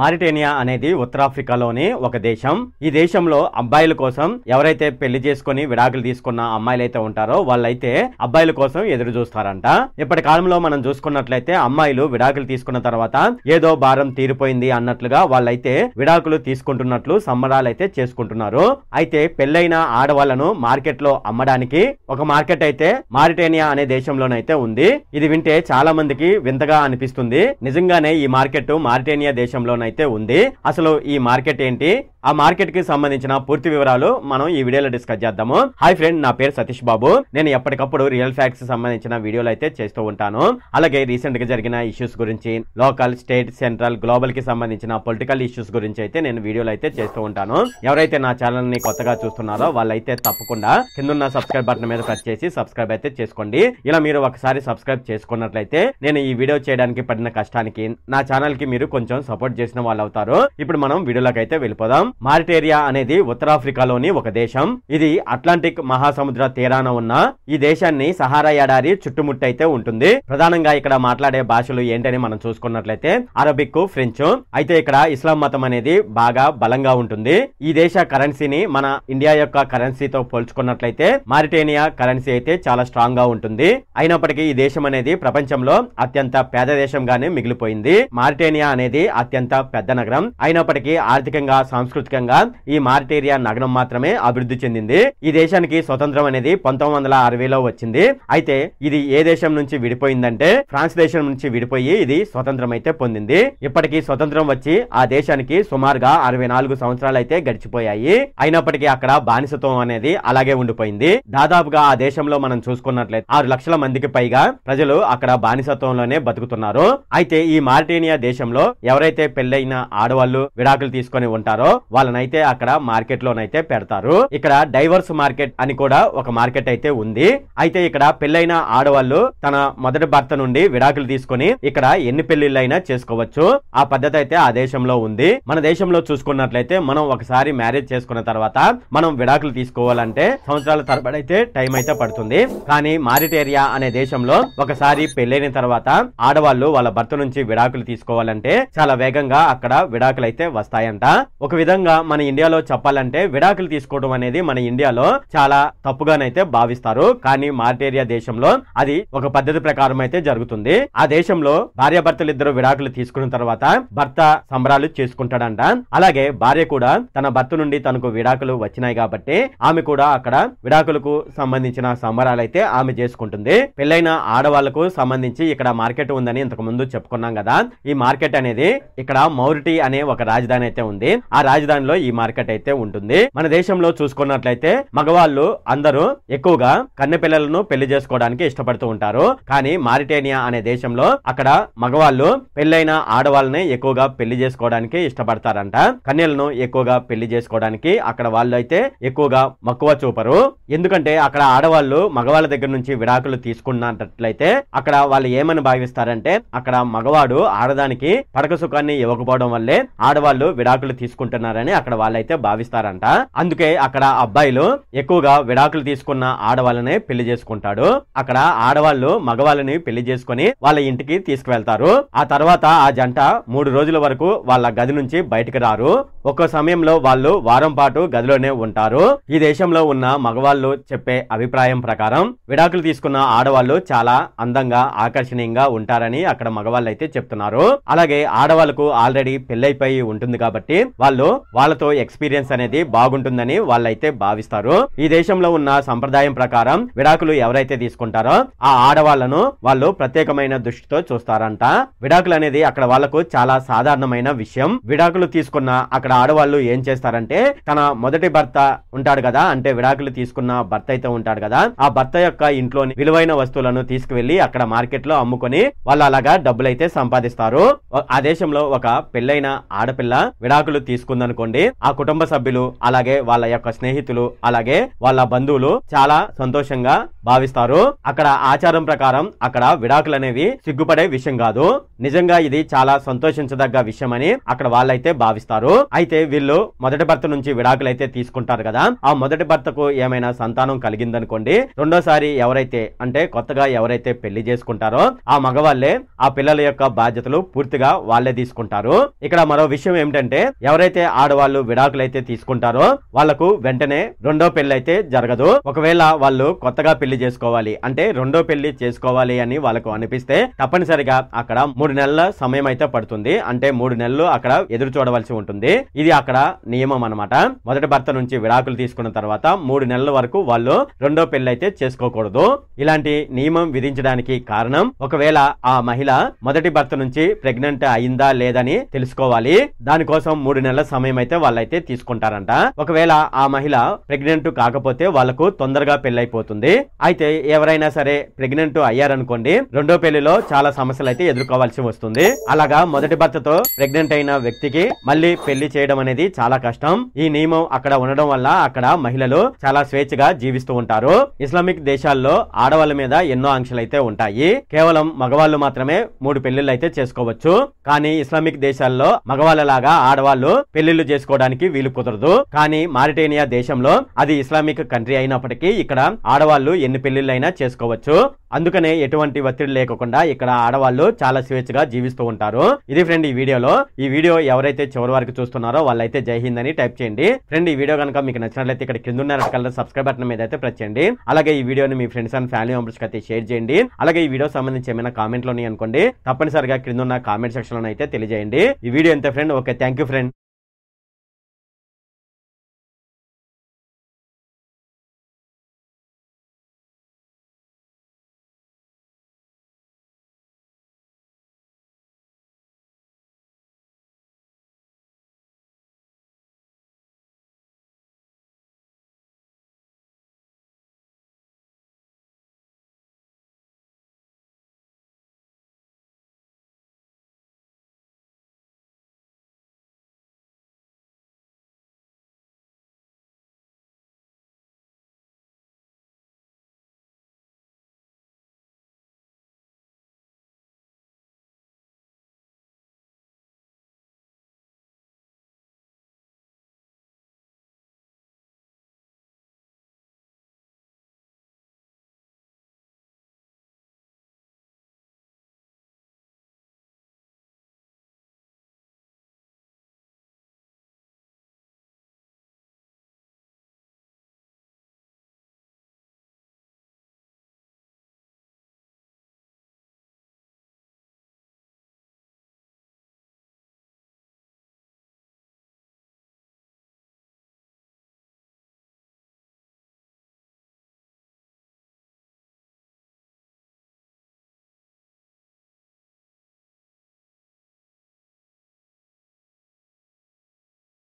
Mauritania అనేది ఉత్తరాఫ్రికాలోని ఒక దేశం. ఈ దేశంలో అబ్బాయిల కోసం ఎవరైతే పెళ్లి చేసుకుని విడాకులు తీసుకున్న అమ్మాయిలు అయితే ఉంటారో వాళ్ళైతే అబ్బాయిల కోసం ఎదురు చూస్తారంట. ఇప్పటి కాలంలో మనం చూసుకున్నట్లయితే అమ్మాయిలు విడాకులు తీసుకున్న తర్వాత ఏదో భారం తీరిపోయింది అన్నట్లుగా వాళ్ళైతే విడాకులు తీసుకుంటున్నట్లు సంబరాలు అయితే చేసుకుంటున్నారు. అయితే పెళ్లైన ఆడవాళ్లను మార్కెట్ లో అమ్మడానికి ఒక మార్కెట్ అయితే మారిటేనియా అనే దేశంలోనైతే ఉంది. ఇది వింటే చాలా మందికి వింతగా అనిపిస్తుంది. నిజంగానే ఈ మార్కెట్ మారిటేనియా దేశంలో అయితే ఉంది. అసలు ఈ మార్కెట్ ఏంటి, ఆ మార్కెట్ కి సంబంధించిన పూర్తి వివరాలు మనం ఈ వీడియోలో డిస్కస్ చేద్దాము. హాయ్ ఫ్రెండ్, నా పేరు సతీష్ బాబు. నేను ఎప్పటికప్పుడు రియల్ ఫ్యాక్ట్స్ సంబంధించిన వీడియోలు అయితే చేస్తూ ఉంటాను. అలాగే రీసెంట్ గా జరిగిన ఇష్యూస్ గురించి, లోకల్, స్టేట్, సెంట్రల్, గ్లోబల్ కి సంబంధించిన పొలిటికల్ ఇష్యూస్ గురించి అయితే నేను వీడియోలు అయితే చేస్తూ ఉంటాను. ఎవరైతే నా ఛానల్ ని కొత్తగా చూస్తున్నారో వాళ్ళైతే తప్పకుండా కిందున్న సబ్స్క్రైబ్ బటన్ మీద ప్రెస్ చేసి సబ్స్క్రైబ్ అయితే చేసుకోండి. ఇలా మీరు ఒకసారి సబ్స్క్రైబ్ చేసుకున్నట్లయితే నేను ఈ వీడియో చేయడానికి పడిన కష్టానికి నా ఛానల్ కి మీరు కొంచెం సపోర్ట్ చేసిన వాళ్ళు అవుతారు. ఇప్పుడు మనం వీడియోలోకి అయితే వెళ్ళిపోదాం. మారిటేనియా అనేది ఉత్తరాఫ్రికాలోని ఒక దేశం. ఇది అట్లాంటిక్ మహాసముద్ర తీరాన ఉన్న ఈ దేశాన్ని సహారా ఎడారి చుట్టుముట్టయితే ఉంటుంది. ప్రధానంగా ఇక్కడ మాట్లాడే భాషలు ఏంటని మనం చూసుకున్నట్లయితే అరబిక్, ఫ్రెంచ్. అయితే ఇక్కడ ఇస్లాం మతం అనేది బాగా బలంగా ఉంటుంది. ఈ దేశ కరెన్సీని మన ఇండియా యొక్క కరెన్సీతో పోల్చుకున్నట్లయితే మారిటేనియా కరెన్సీ అయితే చాలా స్ట్రాంగ్ గా ఉంటుంది. అయినప్పటికీ ఈ దేశం అనేది ప్రపంచంలో అత్యంత పేద దేశంగానే మిగిలిపోయింది. మారిటేనియా అనేది అత్యంత పెద్ద నగరం. అయినప్పటికీ ఆర్థికంగా, సాంస్కృతికంగా ఈ మారిటేనియా నగరం మాత్రమే అభివృద్ధి చెందింది. ఈ దేశానికి స్వతంత్రం అనేది 1960లో వచ్చింది. అయితే ఇది ఏ దేశం నుంచి విడిపోయిందంటే ఫ్రాన్స్ దేశం నుంచి విడిపోయి ఇది స్వతంత్రం అయితే పొందింది. ఇప్పటికీ స్వతంత్రం వచ్చి ఆ దేశానికి సుమారుగా 64 సంవత్సరాలు అయితే గడిచిపోయాయి. అయినప్పటికీ అక్కడ బానిసత్వం అనేది అలాగే ఉండిపోయింది. దాదాపుగా ఆ దేశంలో మనం చూసుకున్నట్లయితే 6 లక్షల మందికి పైగా ప్రజలు అక్కడ బానిసత్వంలోనే బతుకుతున్నారు. అయితే ఈ మారిటేనియా దేశంలో ఎవరైతే పెళ్లైన ఆడవాళ్లు విడాకులు తీసుకొని ఉంటారో వాళ్ళనైతే అక్కడ మార్కెట్ లోనైతే పెడతారు. ఇక్కడ డైవర్స్ మార్కెట్ అని కూడా ఒక మార్కెట్ అయితే ఉంది. అయితే ఇక్కడ పెళ్లైన ఆడవాళ్లు తన మొదటి భర్త నుండి విడాకులు తీసుకొని ఇక్కడ ఎన్ని పెళ్లిళ్ళైనా చేసుకోవచ్చు. ఆ పద్ధతి అయితే ఆ దేశంలో ఉంది. మన దేశంలో చూసుకున్నట్లయితే మనం ఒకసారి మ్యారేజ్ చేసుకున్న తర్వాత మనం విడాకులు తీసుకోవాలంటే సంవత్సరాల తరబడి అయితే టైం అయితే పడుతుంది. కానీ మారిటేనియా అనే దేశంలో ఒకసారి పెళ్లైన తర్వాత ఆడవాళ్లు వాళ్ళ భర్త నుంచి విడాకులు తీసుకోవాలంటే చాలా వేగంగా అక్కడ విడాకులు అయితే వస్తాయంట. ఒక విధంగా మన ఇండియాలో చెప్పాలంటే విడాకులు తీసుకోవడం అనేది మన ఇండియాలో చాలా తప్పుగానైతే భావిస్తారు. కానీ మారిటేనియా దేశంలో అది ఒక పద్ధతి ప్రకారం అయితే జరుగుతుంది. ఆ దేశంలో భార్యాభర్తలు ఇద్దరు విడాకులు తీసుకున్న తర్వాత భర్త సంబరాలు చేసుకుంటాడంట. అలాగే భార్య కూడా తన భర్త నుండి తనకు విడాకులు వచ్చినాయి కాబట్టి ఆమె కూడా అక్కడ విడాకులకు సంబంధించిన సంబరాలు అయితే ఆమె చేసుకుంటుంది. పెళ్లైన ఆడవాళ్లకు సంబంధించి ఇక్కడ మార్కెట్ ఉందని ఇంతకు ముందు చెప్పుకున్నాం కదా. ఈ మార్కెట్ అనేది ఇక్కడ మౌరిటీ అనే ఒక రాజధాని అయితే ఉంది. ఆ రాజధానిలో ఈ మార్కెట్ అయితే ఉంటుంది. మన దేశంలో చూసుకున్నట్లయితే మగవాళ్ళు అందరూ ఎక్కువగా కన్నె పిల్లలను పెళ్లి చేసుకోవడానికి ఇష్టపడుతూ ఉంటారు. కానీ మారిటేనియా అనే దేశంలో అక్కడ మగవాళ్ళు పెళ్లైన ఆడవాళ్ళని ఎక్కువగా పెళ్లి చేసుకోవడానికి ఇష్టపడతారంట. కన్యలను ఎక్కువగా పెళ్లి చేసుకోవడానికి అక్కడ వాళ్ళు అయితే ఎక్కువగా మక్కువ చూపరు. ఎందుకంటే అక్కడ ఆడవాళ్ళు మగవాళ్ళ దగ్గర నుంచి విడాకులు తీసుకున్నట్లయితే అక్కడ వాళ్ళు ఏమని భావిస్తారంటే అక్కడ మగవాడు ఆడదానికి పడక సుఖాన్ని ఇవ్వకపోవడం వల్లే ఆడవాళ్ళు విడాకులు తీసుకుంటున్నారని అక్కడ వాళ్ళైతే భావిస్తారంట. అందుకే అక్కడ అబ్బాయిలు ఎక్కువగా విడాకులు తీసుకున్న ఆడవాళ్ళనే పెళ్లి చేసుకుంటాడు. అక్కడ ఆడవాళ్ళు మగవాళ్ళని పెళ్లి చేసుకుని వాళ్ళ ఇంటికి తీసుకువెళ్తారు. ఆ తర్వాత ఆ జంట 3 రోజుల వరకు వాళ్ళ గది నుంచి బయటకు రారు. ఒక్కో సమయంలో వాళ్ళు వారం పాటు గదిలోనే ఉంటారు. ఈ దేశంలో ఉన్న మగవాళ్ళు చెప్పే అభిప్రాయం ప్రకారం విడాకులు తీసుకున్న ఆడవాళ్ళు చాలా అందంగా, ఆకర్షణీయంగా ఉంటారని అక్కడ మగవాళ్ళు అయితే చెప్తున్నారు. అలాగే ఆడవాళ్ళకు ఆల్రెడీ పెళ్లైపోయి ఉంటుంది కాబట్టి వాళ్ళు వాళ్ళతో ఎక్స్పీరియన్స్ అనేది బాగుంటుందని వాళ్ళైతే భావిస్తారు. ఈ దేశంలో ఉన్న సంప్రదాయం ప్రకారం విడాకులు ఎవరైతే తీసుకుంటారో ఆ ఆడవాళ్లను వాళ్ళు ప్రత్యేకమైన దృష్టితో చూస్తారంట. విడాకులు అనేది అక్కడ వాళ్ళకు చాలా సాధారణమైన విషయం. విడాకులు తీసుకున్న అక్కడ ఆడవాళ్ళు ఏం చేస్తారంటే తన మొదటి భర్త ఉంటాడు కదా, అంటే విడాకులు తీసుకున్న భర్త అయితే ఉంటాడు కదా, ఆ భర్త యొక్క ఇంట్లోని విలువైన వస్తువులను తీసుకువెళ్లి అక్కడ మార్కెట్ లో అమ్ముకొని వాళ్ళు అలాగా డబ్బులైతే సంపాదిస్తారు. ఆ దేశంలో ఒక పెళ్లైన ఆడపిల్ల విడాకులు తీసుకుందనుకోండి, ఆ కుటుంబ సభ్యులు అలాగే వాళ్ళ యొక్క స్నేహితులు అలాగే వాళ్ళ బంధువులు చాలా సంతోషంగా భావిస్తారు. అక్కడ ఆచారం ప్రకారం అక్కడ విడాకులు అనేవి సిగ్గుపడే విషయం కాదు, నిజంగా ఇది చాలా సంతోషించదగ్గ విషయం అని అక్కడ వాళ్ళైతే భావిస్తారు. అయితే వీళ్ళు మొదటి భర్త నుంచి విడాకులు అయితే తీసుకుంటారు కదా, ఆ మొదటి భర్తకు ఏమైనా సంతానం కలిగిందనుకోండి, రెండోసారి ఎవరైతే అంటే కొత్తగా ఎవరైతే పెళ్లి చేసుకుంటారో ఆ మగవాళ్లే ఆ పిల్లల యొక్క బాధ్యతలు పూర్తిగా వాళ్లే తీసుకుంటారు. తీసుకుంటారు. ఇక్కడ మరో విషయం ఏమిటంటే ఎవరైతే ఆడవాళ్ళు విడాకులు అయితే తీసుకుంటారో వాళ్లకు వెంటనే రెండో పెళ్లి అయితే జరగదు. ఒకవేళ వాళ్ళు కొత్తగా పెళ్లి చేసుకోవాలి అంటే రెండో పెళ్లి చేసుకోవాలి అని వాళ్ళకు అనిపిస్తే తప్పనిసరిగా అక్కడ 3 నెలల సమయం అయితే పడుతుంది. అంటే 3 నెలలు అక్కడ ఎదురు చూడవలసి ఉంటుంది. ఇది అక్కడ నియమం అన్నమాట. మొదటి భర్త నుంచి విడాకులు తీసుకున్న తర్వాత 3 నెలల వరకు వాళ్ళు రెండో పెళ్లి అయితే చేసుకోకూడదు. ఇలాంటి నియమం విధించడానికి కారణం ఒకవేళ ఆ మహిళ మొదటి భర్త నుంచి ప్రెగ్నెంట్ అయిందా లేదని తెలుసుకోవాలి. దానికోసం 3 నెలల సమయం అయితే వాళ్ళైతే తీసుకుంటారంట. ఒకవేళ ఆ మహిళ ప్రెగ్నెంట్ కాకపోతే వాళ్ళకు తొందరగా పెళ్లైపోతుంది. అయితే ఎవరైనా సరే ప్రెగ్నెంట్ అయ్యారనుకోండి రెండో పెళ్లిలో చాలా సమస్యలు అయితే ఎదుర్కోవాల్సి వస్తుంది. అలాగా మొదటి భర్తతో ప్రెగ్నెంట్ అయిన వ్యక్తికి మళ్ళీ పెళ్లి చేయడం అనేది చాలా కష్టం. ఈ నియమం అక్కడ ఉండడం వల్ల అక్కడ మహిళలు చాలా స్వేచ్ఛగా జీవిస్తూ ఉంటారు. ఇస్లామిక్ దేశాల్లో ఆడవాళ్ళ మీద ఎన్నో ఆంక్షలు అయితే ఉంటాయి. కేవలం మగవాళ్ళు మాత్రమే 3 పెళ్లిళ్ళు అయితే చేసుకోవచ్చు. కానీ ఇస్లామిక్ దేశాల్లో మగవాళ్ళలాగా ఆడవాళ్ళు పెళ్లిళ్లు చేసుకోవడానికి వీలు కుదరదు. కానీ మారిటేనియా దేశంలో అది ఇస్లామిక్ కంట్రీ అయినప్పటికీ ఇక్కడ ఆడవాళ్ళు ఎన్ని పెళ్లిళ్ళైనా చేసుకోవచ్చు. అందుకనే ఎటువంటి ఒత్తిడి లేకుండా ఇక్కడ ఆడవాళ్ళు చాలా స్వేచ్ఛగా జీవిస్తూ ఉంటారు. ఇది ఫ్రెండ్ ఈ వీడియోలో. ఈ వీడియో ఎవరైతే చివరి వరకు చూస్తున్నారో వాళ్ళైతే జై హింద్ అని టైప్ చేయండి. ఫ్రెండ్ ఈ వీడియో కనుక మీకు నచ్చినట్లయితే ఇక్కడ కింద ఉన్న రెడ్ కలర్ సబ్స్క్రైబ్ బటన్ మీద అయితే ప్రెస్ చేయండి. అలాగే ఈ వీడియోని మీ ఫ్రెండ్స్ అండ్ ఫ్యామిలీ మెంబర్స్ కి అయితే షేర్ చేయండి. అలాగే ఈ వీడియో సంబంధించి ఏమైనా కామెంట్లు ఉన్నాయి అనుకోండి తప్పనిసరిగా కింద ఉన్న కామెంట్ సెక్షన్ లో అయితే తెలియజేయండి. ఈ వీడియో ఎంత friend. Okay, thank you friend.